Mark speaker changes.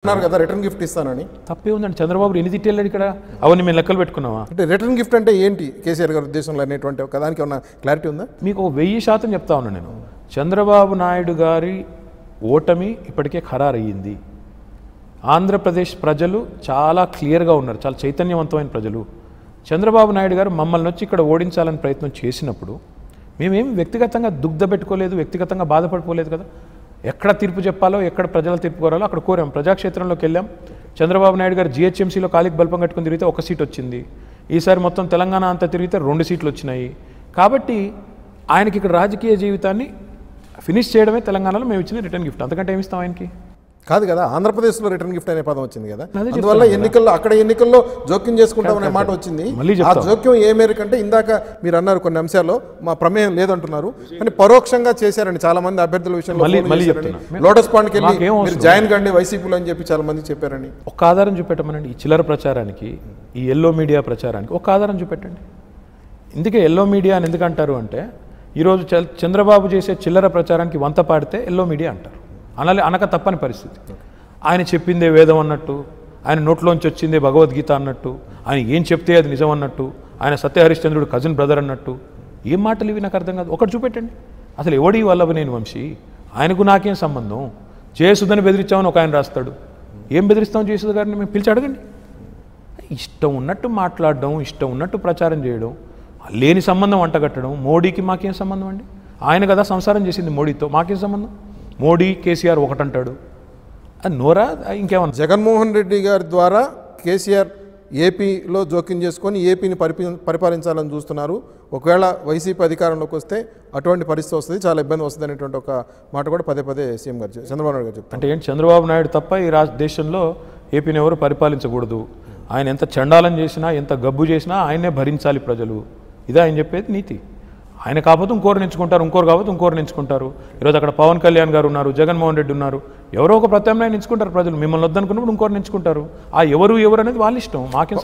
Speaker 1: అన్నారు కదా return gift ఇస్తానని.
Speaker 2: తప్పే ఉందండి. చంద్రబాబు ఎన్ని తిట్టేళ్ళాడు ఇక్కడ? అవన్నీ మేము లెక్కలు పెట్టుకున్నావా?
Speaker 1: అంటే రిటర్న్ గిఫ్ట్ అంటే ఏంటి కేసీఆర్ గారి ఉద్దేశంలో అనేటువంటి ఒక దానికి ఏమన్నా క్లారిటీ ఉందా?
Speaker 2: మీకు 1000% చెప్తా ఉన్నాను నేను. చంద్రబాబు నాయుడు గారి ఓటమి ఇప్పటికే ఖరారయ్యింది. ఆంధ్రప్రదేశ్ ప్రజలు చాలా క్లియర్గా ఉన్నారు, చాలా చైతన్యవంతమైన ప్రజలు. చంద్రబాబు నాయుడు గారు మమ్మల్ని వచ్చి ఇక్కడ ఓడించాలని ప్రయత్నం చేసినప్పుడు మేమేమి వ్యక్తిగతంగా దుగ్ధ పెట్టుకోలేదు, వ్యక్తిగతంగా బాధపడిపోలేదు కదా. ఎక్కడ తీర్పు చెప్పాలో, ఎక్కడ ప్రజల తీర్పు కోరాలో అక్కడ కోరాం. ప్రజాక్షేత్రంలోకి వెళ్ళాం. చంద్రబాబు నాయుడు గారు జిహెచ్ఎంసీలో కాలికి బల్పం కట్టుకుని తిరిగితే 1 సీట్ వచ్చింది. ఈసారి మొత్తం తెలంగాణ అంతా తిరిగితే 2 సీట్లు వచ్చినాయి. కాబట్టి ఆయనకి ఇక్కడ రాజకీయ జీవితాన్ని ఫినిష్ చేయడమే తెలంగాణలో మేము ఇచ్చిన రిటర్న్ గిఫ్ట్. అంతకంటే ఏమి ఇస్తాం ఆయనకి?
Speaker 1: కాదు కదా, ఆంధ్రప్రదేశ్లో రిటర్న్ గిఫ్ట్ అనే పదం వచ్చింది కదా, అందువల్ల ఎన్నికల్లో అక్కడ ఎన్నికల్లో జోక్యం చేసుకుంటామనే మాట వచ్చింది. ఆ జోక్యం ఏ మేరకు అంటే ఇందాక మీరు అన్నారు కొన్ని అంశాల్లో మా ప్రమేయం లేదంటున్నారు, కానీ పరోక్షంగా చేశారని చాలా మంది అభ్యర్థుల విషయంలో. లోటస్ పాండ్కి వెళ్ళి మీరు జాయిన్ కండి వైసీపీలో అని చెప్పి చాలా మంది చెప్పారని.
Speaker 2: ఒక ఆధారం చూపెట్టమనండి. ఈ చిల్లర ప్రచారానికి, ఈ ఎల్లో మీడియా ప్రచారానికి ఒక ఆధారం చూపెట్టండి. ఇందుకే ఎల్లో మీడియా అని ఎందుకు అంటారు అంటే, ఈరోజు చంద్రబాబు చేసే చిల్లర ప్రచారానికి వంత పాడితే ఎల్లో మీడియా అంటారు. అనక తప్పని పరిస్థితి. ఆయన చెప్పిందే వేదం అన్నట్టు, ఆయన నోట్లోంచి వచ్చిందే భగవద్గీత అన్నట్టు, ఆయన ఏం చెప్తే అది నిజం అన్నట్టు, ఆయన సత్యహరిశ్చంద్రుడు కజిన్ బ్రదర్ అన్నట్టు, ఏం మాటలు ఇవి నాకు అర్థం కాదు. ఒకటి చూపెట్టండి. అసలు ఎవడి వల్లభనేని వంశీ, ఆయనకు నాకేం సంబంధం? జయసుధని బెదిరించామని ఒక ఆయన రాస్తాడు. ఏం బెదిరిస్తాం జయసుధ గారిని? మేము పిలిచి అడగండి. ఇష్టం ఉన్నట్టు మాట్లాడడం, ఇష్టం ఉన్నట్టు ప్రచారం చేయడం, లేని సంబంధం అంటగట్టడం. మోడీకి మాకేం సంబంధం అండి? ఆయన కదా సంసారం చేసింది మోడీతో, మాకేం సంబంధం? మోడీ కేసీఆర్ ఒకటంటాడు, అది నోరా ఇంకేమన్నా?
Speaker 1: జగన్మోహన్ రెడ్డి గారి ద్వారా కేసీఆర్ ఏపీలో జోక్యం చేసుకొని ఏపీని పరిపాలించాలని చూస్తున్నారు. ఒకవేళ వైసీపీ అధికారంలోకి వస్తే అటువంటి పరిస్థితి వస్తుంది, చాలా ఇబ్బంది వస్తుంది అనేటువంటి ఒక మాట కూడా పదే పదే సీఎం గారు చంద్రబాబు నాయుడు గారు చెప్తారు.
Speaker 2: అంటే ఏంటి, చంద్రబాబు నాయుడు తప్ప ఈ దేశంలో ఏపీని ఎవరు పరిపాలించకూడదు, ఆయన ఎంత చండాలం చేసినా, ఎంత గబ్బు చేసినా ఆయనే భరించాలి ప్రజలు, ఇదే ఆయన చెప్పేది నీతి. ఆయన కాకపోతే ఇంకోరు ఎంచుకుంటారు, ఇంకోరు కాకపోతే ఇంకోరు ఎంచుకుంటారు. ఈరోజు అక్కడ పవన్ కళ్యాణ్ గారు ఉన్నారు, జగన్మోహన్ రెడ్డి ఉన్నారు. ఎవరో ఒక ప్రత్యామ్నాయం ఎంచుకుంటారు ప్రజలు. మిమ్మల్ని వద్దనుకున్నప్పుడు ఇంకోరు ఎంచుకుంటారు. ఆ ఎవరు అనేది వాళ్ళ ఇష్టం, మాకేం